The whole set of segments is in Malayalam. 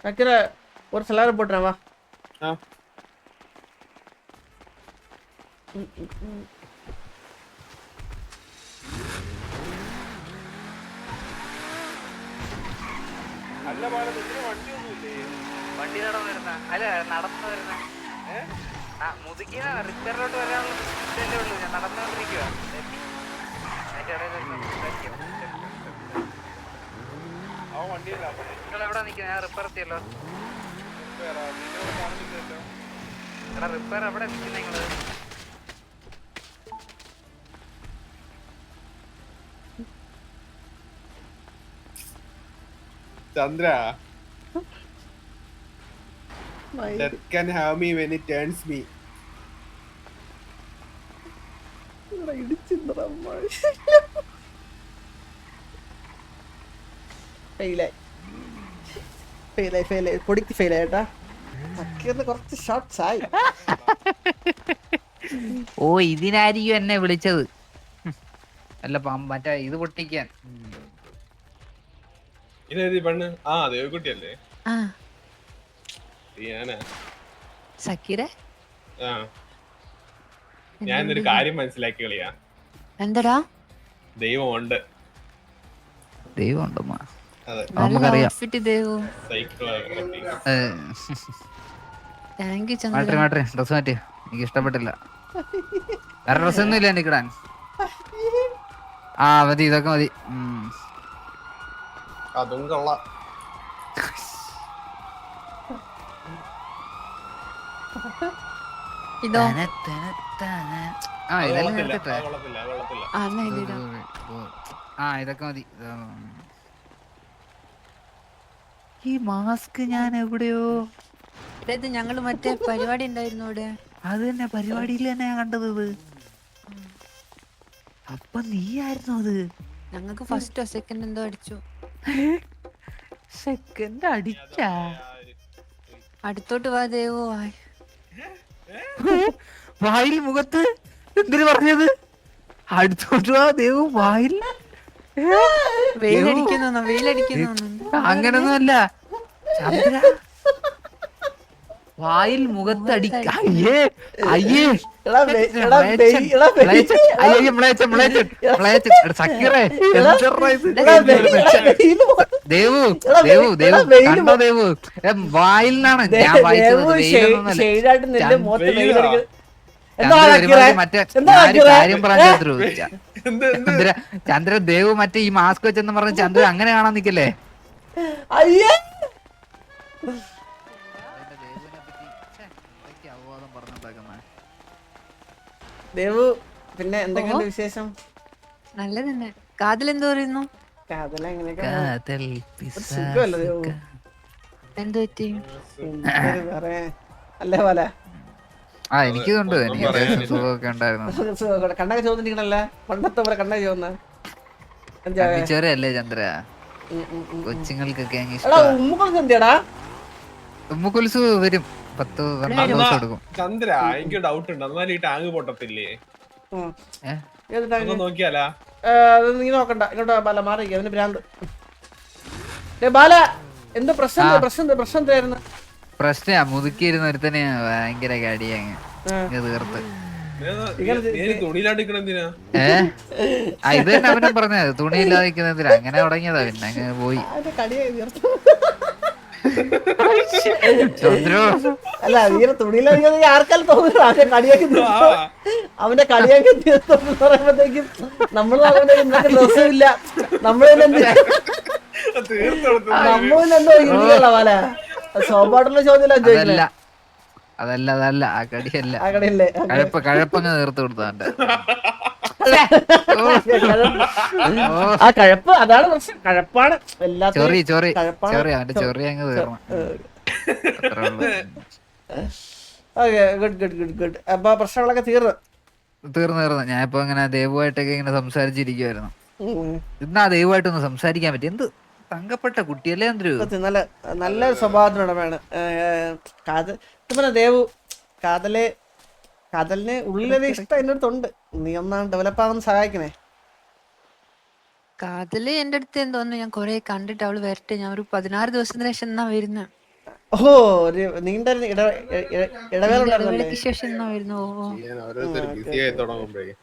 சக்கரை ஒரு சிலரை போட்டுறேன் வா. അല്ല പാടത്ത് ഇതിന് വണ്ടിയൊന്നുമില്ലേ? വണ്ടി നടന്നു വരുന്ന അല്ല നടന്നു വരുന്ന മുതുക്കിയ റിപ്പയറിലോട്ട് വരാനുള്ള ഇതല്ലേ ഉള്ളൂ. ഞാൻ നടന്നുകൊണ്ടിരിക്കുക. അവൻ വണ്ടിയില്ല. നിങ്ങൾ എവിടെ നിൽക്കുന്നത്? ഞാൻ റിപ്പയർ എത്തിയല്ലോ. എടാ റിപ്പയർ എവിടെ നിൽക്കുന്നത് നിങ്ങള്? Chandra that can have me when it turns me. ഫെയിലായി പൊടിക്ക് ഫെയിലായിട്ടാ. സക്കീറിന് കുറച്ച് ഷോട്ട്സ് ആയി. ഓ ഇതിനായിരിക്കും എന്നെ വിളിച്ചത്. അല്ല മറ്റേ ഇത് പൊട്ടിക്കാൻ. ഇതേത് പെണ്ണ്? ആ ദേവക്കുട്ടിയല്ലേ? സക്കീര ഞാൻ ഒരു കാര്യം മനസ്സിലാക്കി കളിയാ. എന്തടാ? ദൈവമുണ്ട്. ദൈവമുണ്ടമ്മ. നമുക്കറിയാം. ഡ്രസ് മാറ്റി. എനിക്ക് ഇഷ്ടപ്പെട്ടില്ല. വേറെ ഡ്രസ് ഒന്നും ഇല്ല എനിക്കിടാൻ. ആ മതി, ഇതൊക്കെ മതി. അതും കൊള്ളാം. ഇതോ ഇതൊക്കെ മതി. ഈ മാസ്ക് ഞാൻ എവിടെയോ ഞങ്ങള് മറ്റേ പരിപാടി ഉണ്ടായിരുന്നു ഇവിടെ. അത് തന്നെ പരിപാടിയിൽ തന്നെ ഞാൻ കണ്ടത്. ഇത് അപ്പൊ നീ ആയിരുന്നു അത്? ഞങ്ങൾക്ക് ഫസ്റ്റോ സെക്കൻഡ് എന്തോ അടിച്ചു. സെക്കൻഡ് അടിച്ചാ? അടുത്തോട്ട് വാ ദേവോ. വായിൽ മുഖത്ത് എന്തിനു പറഞ്ഞത്? അടുത്തോട്ട് വാ ദേവു. വായിൽ വെയിലടിക്കുന്നു. അങ്ങനൊന്നും അല്ല ചന്ദ്ര. വായിൽ മുഖത്ത് അയ്യേ അയ്യേ സക്കീറേ ദേവു ദേവു ദേവു കണ്ടോ ദേവു? വായിൽ നിന്നാണ് ഞാൻ വായിച്ചത്. മറ്റേ കാര്യം പറഞ്ഞു ചന്ദ്ര. ചന്ദ്ര ദേവു മറ്റേ ഈ മാസ്ക് വെച്ചെന്ന് പറഞ്ഞ ചന്ദ്ര അങ്ങനെ കാണാൻ നിക്കല്ലേ? ദേവു പിന്നെ എന്തൊക്കെയുണ്ട് വിശേഷം? നല്ലതന്നെ. കാതൽ എന്തോ പറയുന്നു? എന്ത് പറ്റി? അല്ലേ പോലെ എനിക്കുണ്ട്. എനിക്ക് അത്യാവശ്യം സുഖമൊക്കെ ഉണ്ടായിരുന്നു. കണ്ണൊക്കെ ചോദിച്ചിരിക്കണല്ലേ? പണ്ടത്തെ പോലെ കണ്ണൊക്കെ ചോദിച്ചല്ലേ ചന്ദ്ര? കൊച്ചുങ്ങൾക്കൊക്കെ ഉമ്മുക്കുൽസ് വരും. 10-12 ദിവസം എടുക്കും. ചന്ദ്ര എനിക്ക് ഡൗട്ട് ഉണ്ട്. എന്നാലും ഈ ടാങ്ക് പൊട്ടത്തില്ലേ? നോക്കിയാലാ? നീ നോക്കണ്ട. ഇങ്ങോട്ട് ബാല മാറി. അവന് ഭ്രാന്ത്. ബാല എന്ത് പ്രശ്നം എന്തായിരുന്നു? പ്രശ്ന മുതുക്കിയിരുന്ന ഒരുത്തനെ ഭയങ്കര കടിയങ്ങ് തീർത്ത്. ഇത് തന്നെ അവനും പറഞ്ഞത് തുണിയില്ലാതിരിക്കുന്നതിന്. അങ്ങനെ തുടങ്ങിയതാ. പിന്നെ അങ്ങ് പോയി. അല്ല നീന തുണിയില്ലാതിരിക്കുന്ന ആർക്കാലും തോന്നുന്നു. അവന്റെ കടിയാക്കി തീർത്തെന്ന് പറയുമ്പോഴത്തേക്കും നമ്മള് ഡ്രസ്സും ഇല്ല. നമ്മളിലെന്തോ ഇരിക്കല്ല പോലെ സോപ്പാട്ടുള്ള ചോദ്യം. അതല്ല ആ കടിയല്ല. കഴപ്പങ്ങ് തീർത്ത് കൊടുത്താണ്ട്. ആ കഴപ്പ് അതാണ് പ്രശ്നം. കഴപ്പാണ് ചൊറി അവന്റെ ചൊറി അങ്ങ് തീർന്നു. ഗുഡ്. അപ്പൊ പ്രശ്നങ്ങളൊക്കെ തീർന്നു. ഞാനിപ്പോ ഇങ്ങനെ ദേവുമായിട്ടൊക്കെ ഇങ്ങനെ സംസാരിച്ചിരിക്കുവായിരുന്നു. ഇന്നാ ദേവുമായിട്ടൊന്ന് സംസാരിക്കാൻ പറ്റി. എന്ത് തങ്കപ്പെട്ട കുട്ടിയല്ലേ എന്തൊരു നല്ല സ്വഭാവത്തിനുടമയാണ് ദേവു. കാതലിന് ഉള്ളിലൊരു ഇഷ്ടം എന്റെ അടുത്തുണ്ട്. നീ ഒന്നാണ് ഡെവലപ്പ് ആവാൻ സഹായിക്കണേ. കാതല് എന്റെ അടുത്ത് എന്തോന്നു. ഞാൻ കൊറേ കണ്ടിട്ട് അവള് വരട്ടെ. ഞാൻ ഒരു 16 ദിവസത്തിന് ശേഷം എന്നാ വരുന്നത്. ഓ ഒരു നീണ്ട ഒരു ഇടവേള ഉണ്ടായിരുന്നല്ലേ ഇടവേളയ്ക്ക് ശേഷം എന്നാ വരുന്നു? ഓ ഓരോരുത്തർ ബിസി ആയി തുടങ്ങുമ്പോഴേ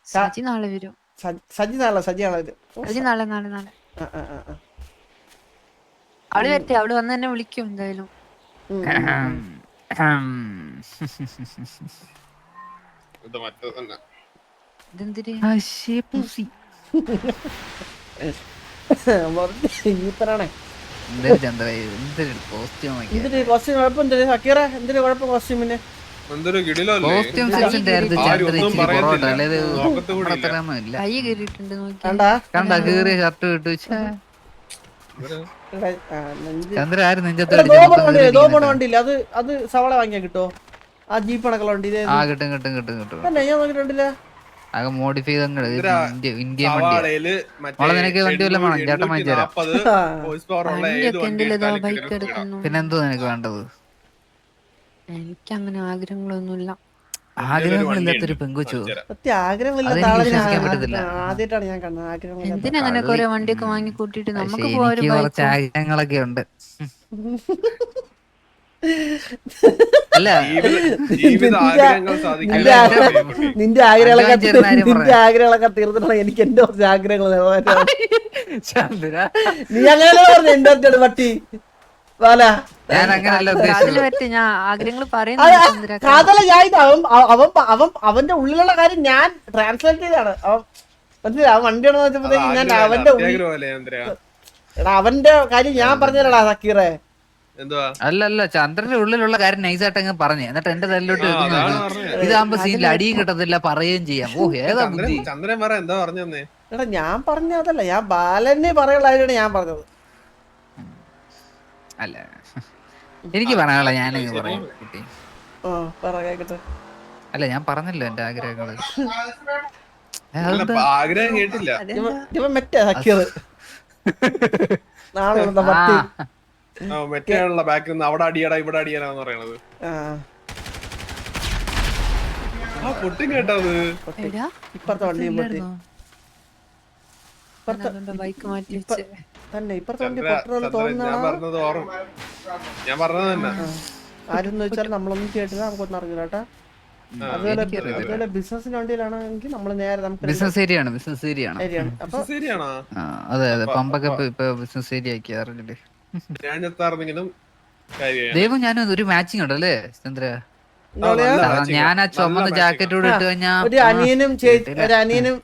സജി നാളെ വരും. സജിനാണോ ഇത് സജി നാളെ നാളെ നാളെ ആ, ആ, ആ, ആ. അവള് വരട്ടെ, അവള് വന്ന് തന്നെ വിളിക്കും എന്തായാലും. ഇത് മറ്റേ തന്നെ ഇതെന്തിരി ഈപ്പനാണേ എന്തൊരു കോസ്റ്റ്യൂം എന്തിന് കോസ്റ്റ്യൂം കുഴപ്പം എന്തിന് സക്കീറ എന്തിന് കുഴപ്പം കോസ്റ്റ്യൂമിന് എന്തൊരു കിടിലല്ലേ കോസ്റ്റ്യൂം സെൻസിന്റെ കാര്യത്തിൽ ചന്ദ്രൻ ഒന്നും ഇച്ചിരി പറയത്തില്ല. പുറകോട്ടാ. അല്ലാതെ ലോകത്ത് കൂടി ഇല്ല. അത്രയൊന്നും ഇല്ല. കൈ കയറിയിട്ടുണ്ട് നോക്കി. കണ്ടാ കണ്ട കീറിയ ഷർട്ട് കിട്ടു ചന്ദ്ര ആര് നെഞ്ചത്ത് ദോപണ വണ്ടിയില്ല അത് സവാള വാങ്ങിയാ കിട്ടോ ആ ജീപ്പ് കണക്കുള്ള വണ്ടി ഇത് ആ കിട്ടും കിട്ടും കിട്ടും കിട്ടും തന്നെ ഞാൻ നോക്കിട്ടുണ്ടില്ല ആകെ മോഡിഫൈ ചന്ദ്ര, ഇന്ത്യൻ വണ്ടിയാ. സവാളയില് മറ്റേ മോളെ നിനക്ക് വണ്ടി വല്ലതും വേണം? ചേട്ടൻ വാങ്ങിച്ചു തരാം. 740 horse power ഉള്ള ഏത് വണ്ടിയൊക്കെ വണ്ടി എന്റെ എടുത്താലും ബൈക്ക് കിട്ടും. എടുക്കുന്നു. പിന്നെന്തോ നിനക്ക് വേണ്ടത്? എനിക്ക് അങ്ങനെ ആഗ്രഹങ്ങളൊന്നുമില്ല. ആഗ്രഹങ്ങളില്ലാത്തൊരു പെങ്കുച്ചു. സത്യം ആഗ്രഹമില്ലാത്ത അതെനിക്ക് ആളെ വിശ്വസിക്കാൻ പറ്റത്തില്ല. ആദ്യമായിട്ടാണ് ഞാൻ കാണുന്നത് ആഗ്രഹമില്ലാത്ത എന്തിനങ്ങനെ കൊറേ വണ്ടിയൊക്കെ വാങ്ങി കൂട്ടിട്ട് പക്ഷേ നമുക്ക് പോവാ ഒരു എനിക്ക് ബൈക്ക്. കുറച്ച് ആഗ്രഹങ്ങളൊക്കെ ഉണ്ട്. അല്ല ജീവിത ആഗ്രഹങ്ങൾ സാധിക്കാൻ നിന്റെ ആഗ്രഹങ്ങളൊക്കെ തീർത്തിട്ടാണ് എനിക്ക് എന്റെ കുറച്ച് ആഗ്രഹങ്ങൾ നിറവേറ്റാൻ. ചന്ദ്ര നീ അങ്ങനെ പറഞ്ഞു എന്റെ അടുത്തോട് പട്ടി വാല ഞാൻ അങ്ങനല്ല അതില് ഉദ്ദേശിച്ചത്. പറ്റി ഞാൻ ആഗ്രഹങ്ങൾ പറയുന്നില്ല. കാതല ഞാൻ ഇത് അവന്റെ ഉള്ളിലുള്ള കാര്യം ഞാൻ ട്രാൻസ്ലേറ്റ് ചെയ്താണ് അവൻ മനസ്സിലായി അവൻ വണ്ടിയാണെന്ന് വെച്ചപ്പോഴത്തേക്ക് ഞാൻ അവന്റെ അത്യാഗ്രഹമല്ലേ ചന്ദ്ര എടാ അവന്റെ കാര്യം ഞാൻ പറഞ്ഞുതരടാ സക്കീറെ എന്തുവാ അല്ലല്ല ചന്ദ്രന്റെ ഉള്ളിലുള്ള കാര്യം നൈസായിട്ട് അങ്ങ് പറഞ്ഞു. എന്നിട്ട് എന്റെ തല്ലോട്ട് വെക്കുന്നു. അതാണ് പറഞ്ഞത്. ഇതാകുമ്പോ സീനിൽ അടിയും കിട്ടത്തില്ല, പറയുകയും ചെയ്യാം. ഓ ഏതാ ബുദ്ധി. ചന്ദ്രൻ പറ എന്താ പറഞ്ഞേ എടാ ഞാൻ പറഞ്ഞതല്ല ഞാൻ ബാലനെ പറയുള്ള കാര്യമാണ് ഞാൻ പറഞ്ഞത്. അല്ല എനിക്ക് പറയാനുള്ള ഞാനങ്ങ് പറയാം കുട്ടി. ആ പറ കേക്കട്ടെ. അല്ല ഞാൻ പറഞ്ഞല്ലോ എന്റെ ആഗ്രഹങ്ങള്. അല്ല, ആഗ്രഹം കേട്ടില്ല ഇവൻ മെറ്റാ സക്കീർ നാളെ പട്ടി മറ്റേയുള്ള ബാക്കിൽ നിന്ന് അവിടെ അടിയടാ ഇവിടെ അടിയാനാന്ന് പറയണത് ആ ആ പൊട്ടും കേട്ടത് എടാ, ഇപ്പുറത്തെ വണ്ടിയും പൊട്ടി അതുകൊണ്ട് ബൈക്ക് മാറ്റി വെച്ച്. തന്നെ ഇപ്പുറത്തെ വണ്ടി ചന്ദ്ര, പൊട്ടുന്നത് ചന്ദ്ര, തോന്നുന്ന ഞാൻ പറഞ്ഞത് ഓർമ്മ ഞാൻ പറഞ്ഞത് തന്നെ ആരെന്ന് വെച്ചാൽ നമ്മളൊന്നും കേട്ടില്ല നമുക്കൊന്നും അറിയില്ല കേട്ടാ. അതുപോലെ ബിസിനസിന്റെ വണ്ടിയിലാണെങ്കിൽ നമ്മൾ നേരെ നമുക്ക് ബിസിനസ് ഏരിയ ആണ്, ബിസിനസ് ഏരിയ ആണ്. ശരിയാണ് അപ്പൊ ശരിയാണോ അതെ അതെ, പമ്പൊക്കെ ഇപ്പൊ ബിസിനസ് ഏരിയ ആക്കി അറിഞ്ഞില്ലേ. ഞാൻ എത്താറെങ്കിലും കാര്യമാണ് ദൈവം ഞാൻ ഒരു മാച്ചിങ് ഉണ്ടല്ലേ ചന്ദ്ര. എന്താ പറയാ, ഞാൻ ആ ചുമന്ന ജാക്കറ്റോട് ഇട്ട് കഴിഞ്ഞാൽ ഒരു അനിയനും ഒരു അനിയനും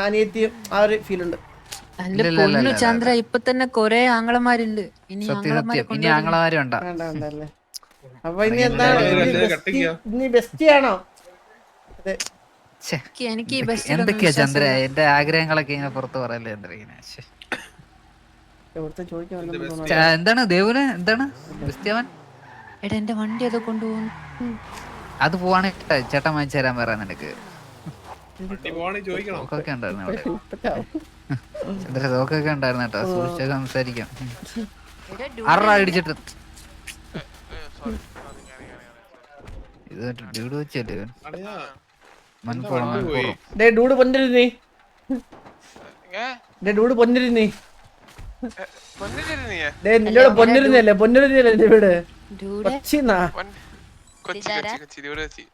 അനിയത്തിയും ആ ഒരു ഫീൽ ഉണ്ട്. എന്റെ പൊന്നു ചന്ദ്ര, ഇപ്പൊ തന്നെ കൊറേ ആങ്ങളമാരുണ്ട്. ഇനി സത്യം ആങ്ങളമാരെ സത്യം. ഇനി ആങ്ങളമാരും ഉണ്ടാ. വേണ്ട വേണ്ടല്ലേ. അപ്പൊ ഇനി എന്താണ് ഇനി ബെസ്റ്റ് ആണോ? അതെ എനിക്ക് ഈ ബസ് എന്തൊക്കെയാ ചന്ദ്ര എന്റെ ആഗ്രഹങ്ങളൊക്കെ ഇങ്ങനെ പുറത്ത് പറയല്ലേ ചന്ദ്ര ഇങ്ങനെ. ശ്ശെ. എവിടുത്തെ ചോദിക്കാൻ വല്ലതും തോന്നുന്നു. എന്താണ് ദേവുന് എന്താണ് ക്രിസ്ത്യാവൻ? എടാ എന്റെ വണ്ടി അത് കൊണ്ടുപോകുന്നു. അത് പോവാണെങ്കിൽ ചേട്ടൻ വാങ്ങിച്ചു തരാൻ പറയാൻ നിനക്ക്. ചോദിക്കണം തോക്കൊക്കെ ഉണ്ടായിരുന്നു അവിടെ. ചന്ദ്ര തോക്കൊക്കെ ഉണ്ടായിരുന്നു കേട്ടോ, സൂക്ഷിച്ചൊക്കെ സംസാരിക്കാം. അറ അടിച്ചിട്ട് ഇത് ഡ്യൂഡ് വെച്ചല്ലേ മൺപോളം മൺപോളം. ഡേ ഡൂഡ് പൊന്നിരുന്നീ ഡേ ഡൂഡ് പൊന്നിരുന്നീ ഡേ നിന്നോട് പൊന്നിരുന്നല്ലേ പൊന്നിരുന്നല്ലേ എന്റെ വീട് ഡൂഡ് കൊച്ചിന്നാ കൊച്ചി കൊച്ചി കൊച്ചി